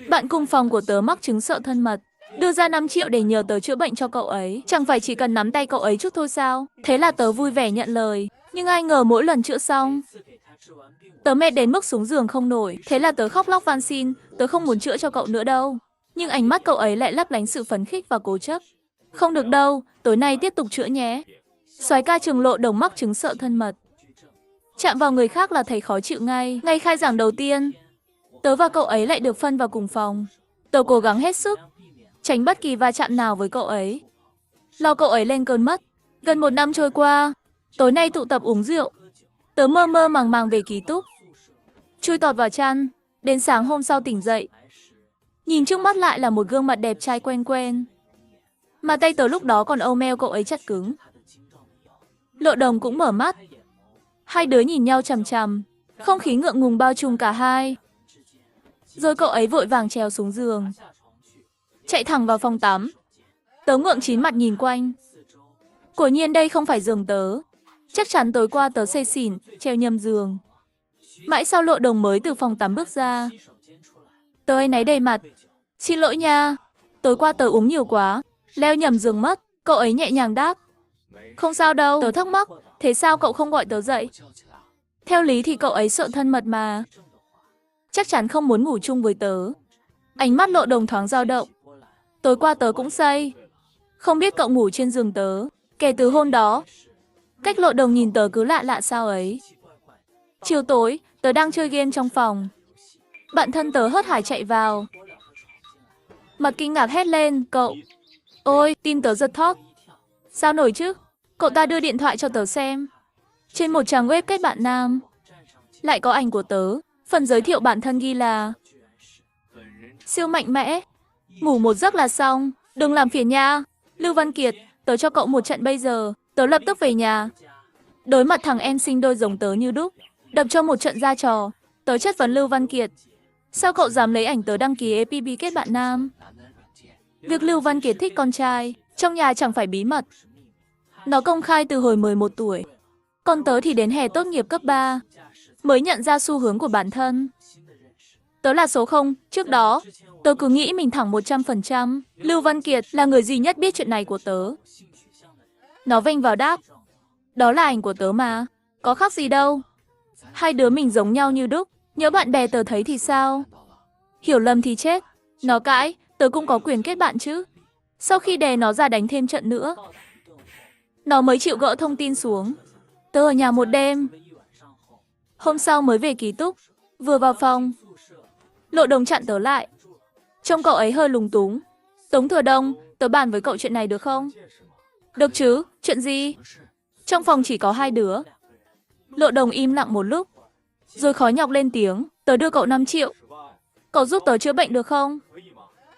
Bạn cùng phòng của tớ mắc chứng sợ thân mật, đưa ra 5 triệu để nhờ tớ chữa bệnh cho cậu ấy. Chẳng phải chỉ cần nắm tay cậu ấy chút thôi sao? Thế là tớ vui vẻ nhận lời. Nhưng ai ngờ mỗi lần chữa xong, tớ mệt đến mức xuống giường không nổi. Thế là tớ khóc lóc van xin, tớ không muốn chữa cho cậu nữa đâu. Nhưng ánh mắt cậu ấy lại lấp lánh sự phấn khích và cố chấp. Không được đâu, tối nay tiếp tục chữa nhé. Soái ca Trường Lộ Đồng mắc chứng sợ thân mật. Chạm vào người khác là thấy khó chịu ngay. Ngay khai giảng đầu tiên, tớ và cậu ấy lại được phân vào cùng phòng. Tớ cố gắng hết sức, tránh bất kỳ va chạm nào với cậu ấy. Lo cậu ấy lên cơn mất. Gần 1 năm trôi qua, tối nay tụ tập uống rượu. Tớ mơ mơ màng màng về ký túc, chui tọt vào chăn. Đến sáng hôm sau tỉnh dậy, nhìn trước mắt lại là một gương mặt đẹp trai quen quen. Mà tay tớ lúc đó còn âu meo cậu ấy chặt cứng. Lộ Đồng cũng mở mắt. Hai đứa nhìn nhau chằm chằm, không khí ngượng ngùng bao trùm cả hai. Rồi cậu ấy vội vàng trèo xuống giường, chạy thẳng vào phòng tắm. Tớ ngượng chín mặt nhìn quanh. Quả nhiên đây không phải giường tớ. Chắc chắn tối qua tớ say xỉn, treo nhầm giường. Mãi sau Lộ Đồng mới từ phòng tắm bước ra. Tớ áy náy đầy mặt. Xin lỗi nha, tối qua tớ uống nhiều quá, leo nhầm giường mất. Cậu ấy nhẹ nhàng đáp. Không sao đâu. Tớ thắc mắc, thế sao cậu không gọi tớ dậy? Theo lý thì cậu ấy sợ thân mật mà. Chắc chắn không muốn ngủ chung với tớ. Ánh mắt Lộ Đồng thoáng dao động. Tối qua tớ cũng say. Không biết cậu ngủ trên giường tớ. Kể từ hôm đó, cách Lộ Đồng nhìn tớ cứ lạ lạ sao ấy. Chiều tối, tớ đang chơi game trong phòng. Bạn thân tớ hớt hải chạy vào. Mặt kinh ngạc hét lên, cậu. Ôi, tim tớ giật thót. Sao nổi chứ? Cậu ta đưa điện thoại cho tớ xem. Trên một trang web kết bạn nam, lại có ảnh của tớ. Phần giới thiệu bản thân ghi là siêu mạnh mẽ, ngủ một giấc là xong, đừng làm phiền nha. Lưu Văn Kiệt, tớ cho cậu một trận bây giờ. Tớ lập tức về nhà. Đối mặt thằng em sinh đôi giống tớ như đúc, đập cho một trận ra trò. Tớ chất vấn Lưu Văn Kiệt, sao cậu dám lấy ảnh tớ đăng ký FPP kết bạn nam? Việc Lưu Văn Kiệt thích con trai, trong nhà chẳng phải bí mật. Nó công khai từ hồi 11 tuổi. Còn tớ thì đến hè tốt nghiệp cấp 3 mới nhận ra xu hướng của bản thân. Tớ là số 0, trước đó, tớ cứ nghĩ mình thẳng 100%. Lưu Văn Kiệt là người duy nhất biết chuyện này của tớ. Nó vênh vào đáp, đó là ảnh của tớ mà, có khác gì đâu. Hai đứa mình giống nhau như đúc, nhớ bạn bè tớ thấy thì sao? Hiểu lầm thì chết. Nó cãi, tớ cũng có quyền kết bạn chứ. Sau khi đè nó ra đánh thêm trận nữa, nó mới chịu gỡ thông tin xuống. Tớ ở nhà một đêm. Hôm sau mới về ký túc. Vừa vào phòng, Lộ Đồng chặn tớ lại. Trông cậu ấy hơi lúng túng. Tống Thừa Đông, tớ bàn với cậu chuyện này được không? Được chứ, chuyện gì? Trong phòng chỉ có hai đứa. Lộ Đồng im lặng một lúc, rồi khó nhọc lên tiếng. Tớ đưa cậu 5 triệu. Cậu giúp tớ chữa bệnh được không?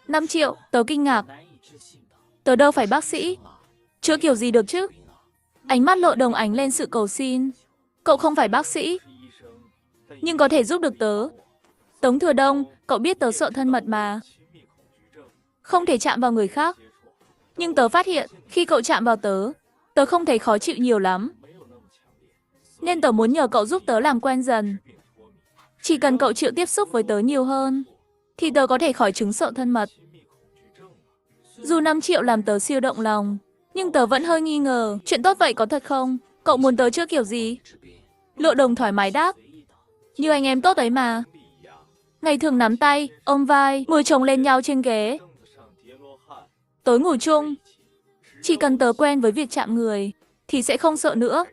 5 triệu, tớ kinh ngạc. Tớ đâu phải bác sĩ. Chữa kiểu gì được chứ? Ánh mắt Lộ Đồng ánh lên sự cầu xin. Cậu không phải bác sĩ, nhưng có thể giúp được tớ. Tống Thừa Đông, cậu biết tớ sợ thân mật mà. Không thể chạm vào người khác. Nhưng tớ phát hiện, khi cậu chạm vào tớ, tớ không thấy khó chịu nhiều lắm. Nên tớ muốn nhờ cậu giúp tớ làm quen dần. Chỉ cần cậu chịu tiếp xúc với tớ nhiều hơn, thì tớ có thể khỏi chứng sợ thân mật. Dù 5 triệu làm tớ siêu động lòng, nhưng tớ vẫn hơi nghi ngờ, chuyện tốt vậy có thật không? Cậu muốn tớ chữa kiểu gì? Lộ Đồng thoải mái đáp, như anh em tốt ấy mà. Ngày thường nắm tay, ôm vai, ngồi chồng lên nhau trên ghế. Tối ngủ chung. Chỉ cần tớ quen với việc chạm người, thì sẽ không sợ nữa.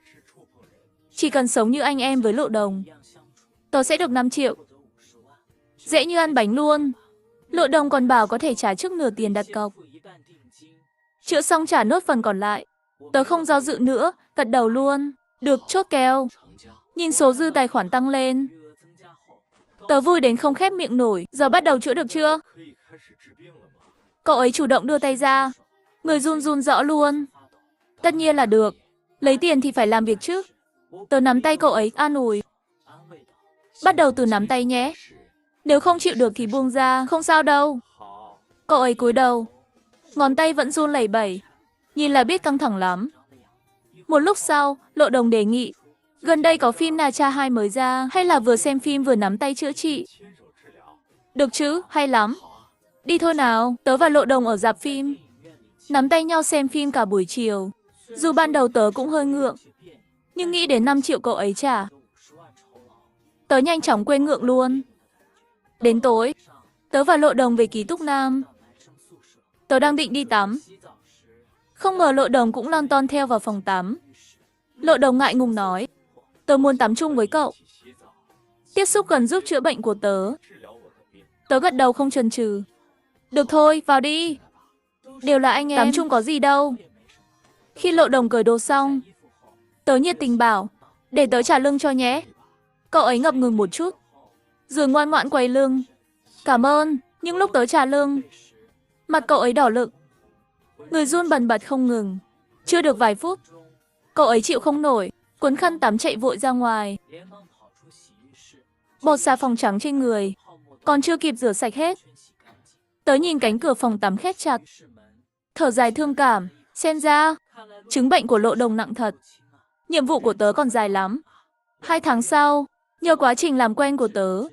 Chỉ cần sống như anh em với Lộ Đồng, tớ sẽ được 5 triệu. Dễ như ăn bánh luôn. Lộ Đồng còn bảo có thể trả trước nửa tiền đặt cọc. Chữa xong trả nốt phần còn lại. Tớ không do dự nữa, gật đầu luôn. Được, chốt kèo. Nhìn số dư tài khoản tăng lên, tớ vui đến không khép miệng nổi. Giờ bắt đầu chữa được chưa? Cậu ấy chủ động đưa tay ra. Người run run rõ luôn. Tất nhiên là được. Lấy tiền thì phải làm việc chứ. Tớ nắm tay cậu ấy an ủi. Bắt đầu từ nắm tay nhé. Nếu không chịu được thì buông ra, không sao đâu. Cậu ấy cúi đầu. Ngón tay vẫn run lẩy bẩy. Nhìn là biết căng thẳng lắm. Một lúc sau, Lộ Đồng đề nghị. Gần đây có phim Na Cha 2 mới ra, hay là vừa xem phim vừa nắm tay chữa trị? Được chứ, hay lắm. Đi thôi nào, tớ và Lộ Đồng ở rạp phim. Nắm tay nhau xem phim cả buổi chiều. Dù ban đầu tớ cũng hơi ngượng, nhưng nghĩ đến 5 triệu cậu ấy trả, tớ nhanh chóng quên ngượng luôn. Đến tối, tớ và Lộ Đồng về ký túc Nam. Tớ đang định đi tắm. Không ngờ Lộ Đồng cũng lon ton theo vào phòng tắm. Lộ Đồng ngại ngùng nói, tớ muốn tắm chung với cậu. Tiếp xúc gần giúp chữa bệnh của tớ. Tớ gật đầu không chần chừ. Được thôi, vào đi. Đều là anh em, tắm chung có gì đâu. Khi Lộ Đồng cởi đồ xong, tớ nhiệt tình bảo, để tớ trả lưng cho nhé. Cậu ấy ngập ngừng một chút, rồi ngoan ngoãn quay lưng. Cảm ơn, nhưng lúc tớ trả lưng, mặt cậu ấy đỏ lựng, người run bần bật không ngừng. Chưa được vài phút, cậu ấy chịu không nổi, cuốn khăn tắm chạy vội ra ngoài. Bọt xà phòng trắng trên người, còn chưa kịp rửa sạch hết. Tớ nhìn cánh cửa phòng tắm khép chặt, thở dài thương cảm, xem ra chứng bệnh của Lộ Đồng nặng thật. Nhiệm vụ của tớ còn dài lắm. 2 tháng sau, nhờ quá trình làm quen của tớ,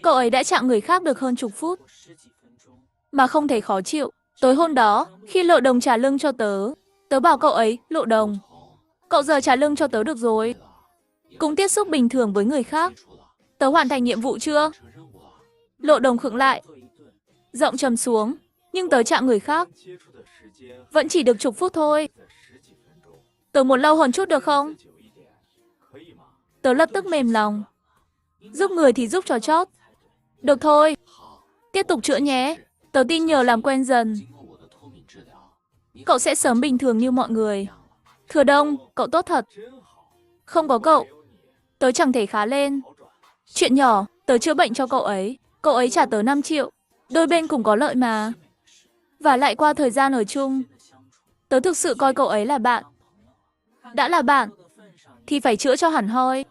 cậu ấy đã chạm người khác được hơn chục phút, mà không thấy khó chịu. Tối hôm đó, khi Lộ Đồng trả lưng cho tớ, tớ bảo cậu ấy, Lộ Đồng, cậu giờ trả lưng cho tớ được rồi. Cũng tiếp xúc bình thường với người khác. Tớ hoàn thành nhiệm vụ chưa? Lộ Đồng khựng lại, giọng trầm xuống, nhưng tớ chạm người khác vẫn chỉ được chục phút thôi. Tớ muốn lâu hơn chút được không? Tớ lập tức mềm lòng. Giúp người thì giúp cho chót. Được thôi, tiếp tục chữa nhé. Tớ tin nhờ làm quen dần, cậu sẽ sớm bình thường như mọi người. Thừa Đông, cậu tốt thật. Không có cậu, tớ chẳng thể khá lên. Chuyện nhỏ, tớ chữa bệnh cho cậu ấy trả tớ 5 triệu. Đôi bên cùng có lợi mà. Và lại qua thời gian ở chung, tớ thực sự coi cậu ấy là bạn. Đã là bạn, thì phải chữa cho hẳn hoi.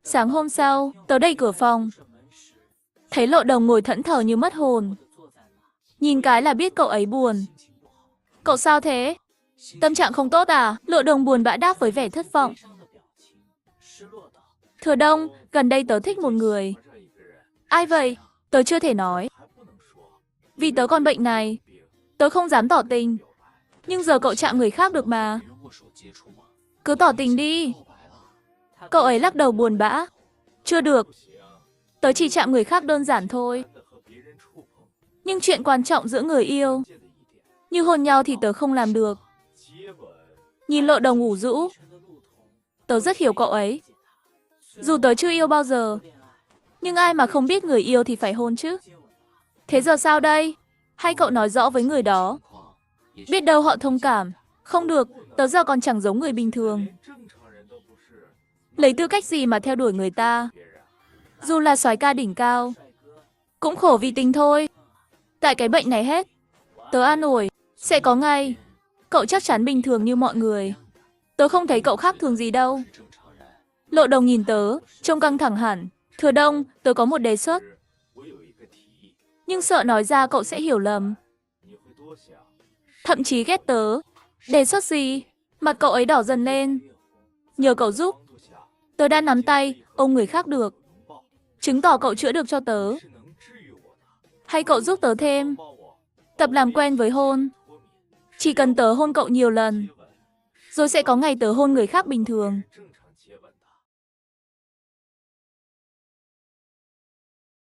Sáng hôm sau, tớ đẩy cửa phòng, thấy Lộ Đồng ngồi thẫn thờ như mất hồn. Nhìn cái là biết cậu ấy buồn. Cậu sao thế? Tâm trạng không tốt à? Lộ Đồng buồn bã đáp với vẻ thất vọng. Thừa Đông, gần đây tớ thích một người. Ai vậy? Tớ chưa thể nói. Vì tớ còn bệnh này, tớ không dám tỏ tình. Nhưng giờ cậu chạm người khác được mà. Cứ tỏ tình đi. Cậu ấy lắc đầu buồn bã. Chưa được. Tớ chỉ chạm người khác đơn giản thôi. Nhưng chuyện quan trọng giữa người yêu, như hôn nhau thì tớ không làm được. Nhìn Lộ Đồng ủ rũ, tớ rất hiểu cậu ấy. Dù tớ chưa yêu bao giờ, nhưng ai mà không biết người yêu thì phải hôn chứ. Thế giờ sao đây? Hay cậu nói rõ với người đó? Biết đâu họ thông cảm. Không được, tớ giờ còn chẳng giống người bình thường. Lấy tư cách gì mà theo đuổi người ta? Dù là soái ca đỉnh cao, cũng khổ vì tình thôi. Tại cái bệnh này hết. Tớ an ủi, sẽ có ngày. Cậu chắc chắn bình thường như mọi người. Tớ không thấy cậu khác thường gì đâu. Lộ Đồng nhìn tớ, trông căng thẳng hẳn. Thừa Đông, tớ có một đề xuất. Nhưng sợ nói ra cậu sẽ hiểu lầm, thậm chí ghét tớ. Đề xuất gì? Mặt cậu ấy đỏ dần lên. Nhờ cậu giúp. Tớ đã nắm tay, ôm người khác được. Chứng tỏ cậu chữa được cho tớ. Hay cậu giúp tớ thêm, tập làm quen với hôn. Chỉ cần tớ hôn cậu nhiều lần, rồi sẽ có ngày tớ hôn người khác bình thường.